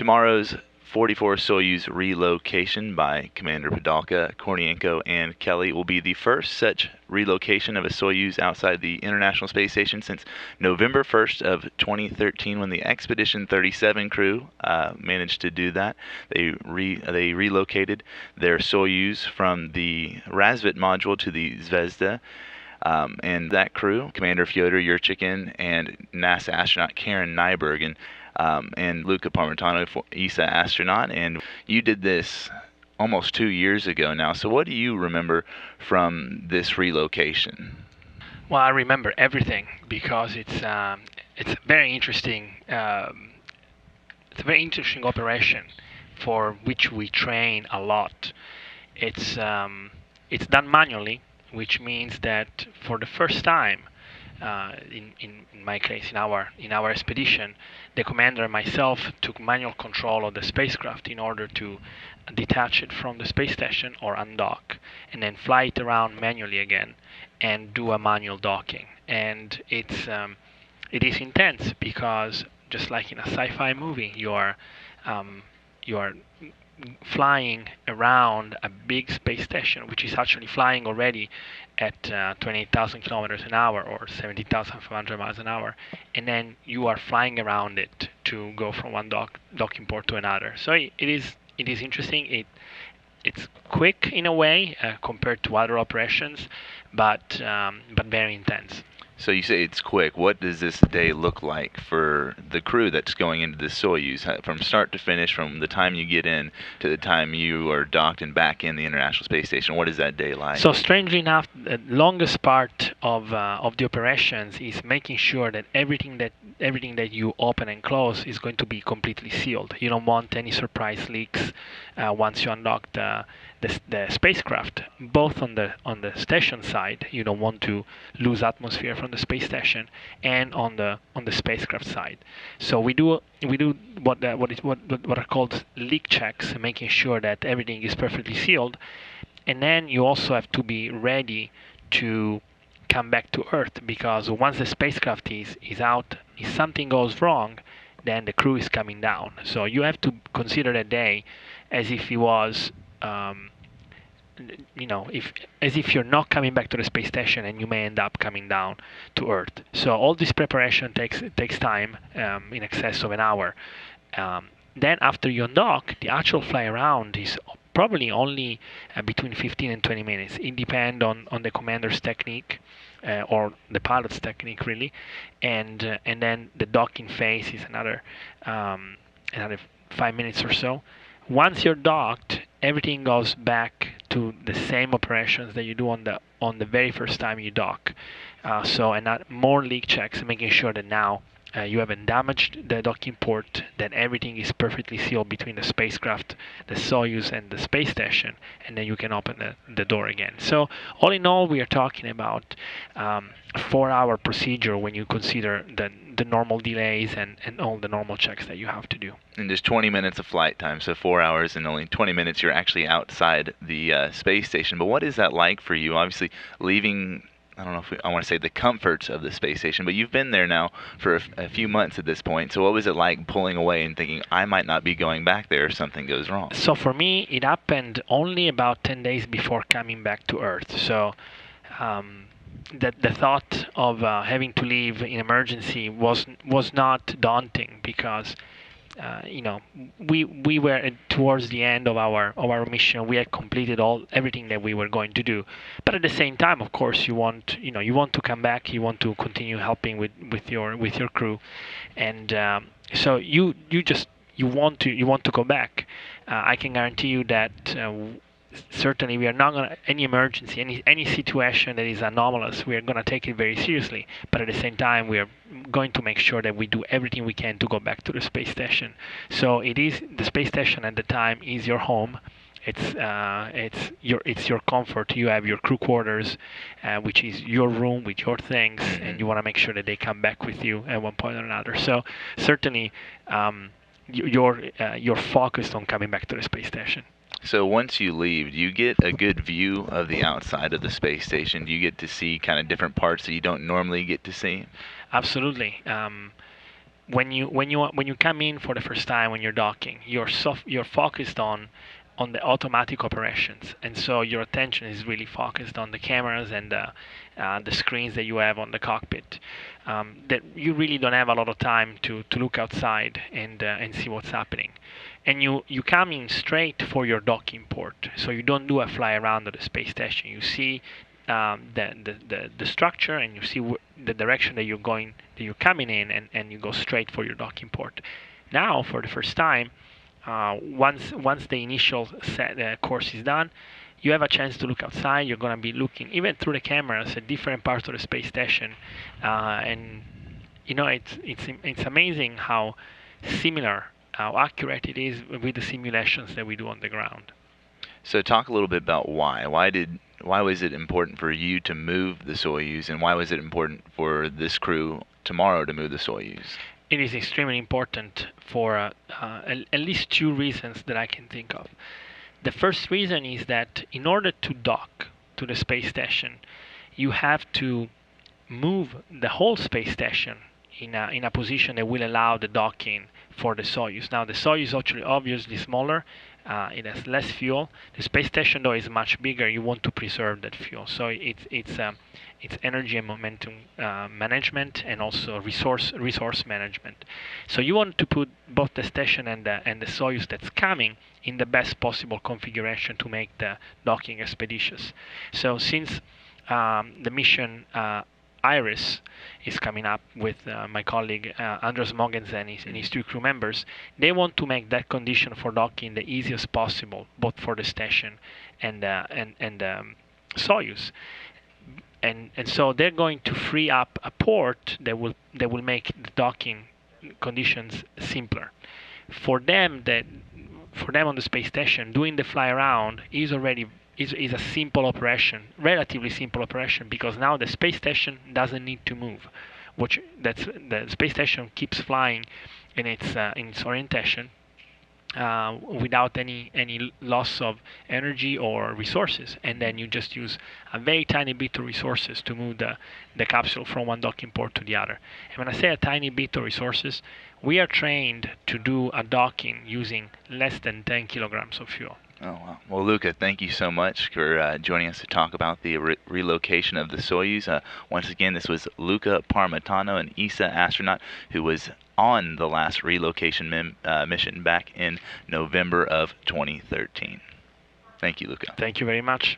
Tomorrow's 44 Soyuz relocation by Commander Padalka, Kornienko, and Kelly will be the first such relocation of a Soyuz outside the International Space Station since November 1st of 2013, when the Expedition 37 crew managed to do that. They relocated their Soyuz from the Razvet module to the Zvezda. And that crew, Commander Fyodor Yurchikhin and NASA astronaut Karen Nyberg, and Luca Parmitano, ESA astronaut. And you did this almost 2 years ago now. So what do you remember from this relocation? Well, I remember everything because it's very interesting. It's a very interesting operation for which we train a lot. It's done manually, which means that for the first time, in my case, in our expedition, the commander and myself took manual control of the spacecraft in order to detach it from the space station or undock, and then fly it around manually again, and do a manual docking. And it is intense because just like in a sci-fi movie, you are flying around a big space station, which is actually flying already at 28,000 kilometers an hour or 70,500 miles an hour, and then you are flying around it to go from one docking port to another. So it is interesting. It's quick in a way compared to other operations, but very intense. So you say it's quick. What does this day look like for the crew that's going into the Soyuz, from start to finish, from the time you get in to the time you are docked and back in the International Space Station? What is that day like? So strangely enough, the longest part of the operations is making sure that everything that you open and close is going to be completely sealed. You don't want any surprise leaks once you unlock the spacecraft. Both on the station side, you don't want to lose atmosphere from the space station, and on the spacecraft side. So we do what are called leak checks, making sure that everything is perfectly sealed, and then you also have to be ready to come back to Earth, because once the spacecraft is out, if something goes wrong, then the crew is coming down. So you have to consider that day as if it was as if you're not coming back to the space station, and you may end up coming down to Earth. So all this preparation takes time, in excess of an hour. Then after you undock, the actual fly around is probably only between 15 and 20 minutes. It depends on the commander's technique, or the pilot's technique, really. And then the docking phase is another 5 minutes or so. Once you're docked, everything goes back to the same operations that you do on the very first time you dock. And more leak checks, making sure that now you haven't damaged the docking port, that everything is perfectly sealed between the spacecraft, the Soyuz, and the space station, and then you can open the door again. So all in all, we are talking about a 4-hour procedure when you consider the normal delays and all the normal checks that you have to do. And just 20 minutes of flight time, so 4 hours, and only 20 minutes you're actually outside the space station. But what is that like for you? Obviously, leaving, I don't know if I want to say the comforts of the space station, but you've been there now for a few months at this point. So what was it like pulling away and thinking, I might not be going back there if something goes wrong? So for me, it happened only about 10 days before coming back to Earth. So the thought of having to leave in emergency was not daunting, because we were towards the end of our mission. We had completed everything that we were going to do, but at the same time, of course, you want to come back. You want to continue helping with your crew, and so you want to go back. I can guarantee you that certainly we are not going to, any emergency, any situation that is anomalous, we are going to take it very seriously, but at the same time we are going to make sure that we do everything we can to go back to the space station. So the space station at the time is your home. It's your comfort. You have your crew quarters, which is your room with your things, and you want to make sure that they come back with you at one point or another. So certainly you're focused on coming back to the space station. So once you leave, do you get a good view of the outside of the space station? Do you get to see kind of different parts that you don't normally get to see? Absolutely. when you come in for the first time when you're docking, you're focused on the automatic operations, and so your attention is really focused on the cameras and the screens that you have on the cockpit. That you really don't have a lot of time to look outside and see what's happening. And you come in straight for your docking port, so you don't do a fly around of the space station. You see the structure, and you see the direction that you're coming in, and you go straight for your docking port. Now, for the first time, once the initial course is done, you have a chance to look outside. You're going to be looking even through the cameras at different parts of the space station, and it's amazing how similar, how accurate it is with the simulations that we do on the ground. So talk a little bit about why. Why was it important for you to move the Soyuz, and why was it important for this crew tomorrow to move the Soyuz? It is extremely important for at least two reasons that I can think of. The first reason is that in order to dock to the space station, you have to move the whole space station in a position that will allow the docking for the Soyuz. Now, the Soyuz is actually obviously smaller. It has less fuel. The space station, though, is much bigger. You want to preserve that fuel. So it's energy and momentum management, and also resource management. So you want to put both the station and the Soyuz that's coming in the best possible configuration to make the docking expeditious. So since the mission Iris is coming up with my colleague Andres Mogens and his two crew members, they want to make that condition for docking the easiest possible, both for the station and Soyuz. And so they're going to free up a port that will make the docking conditions simpler. For them on the space station, doing the fly around is a simple operation, relatively simple operation, because now the space station doesn't need to move. The space station keeps flying in its orientation without any loss of energy or resources, and then you just use a very tiny bit of resources to move the capsule from one docking port to the other. And when I say a tiny bit of resources, we are trained to do a docking using less than 10 kilograms of fuel. Oh, wow. Well, Luca, thank you so much for joining us to talk about the relocation of the Soyuz. Once again, this was Luca Parmitano, an ESA astronaut who was on the last relocation mission back in November of 2013. Thank you, Luca. Thank you very much.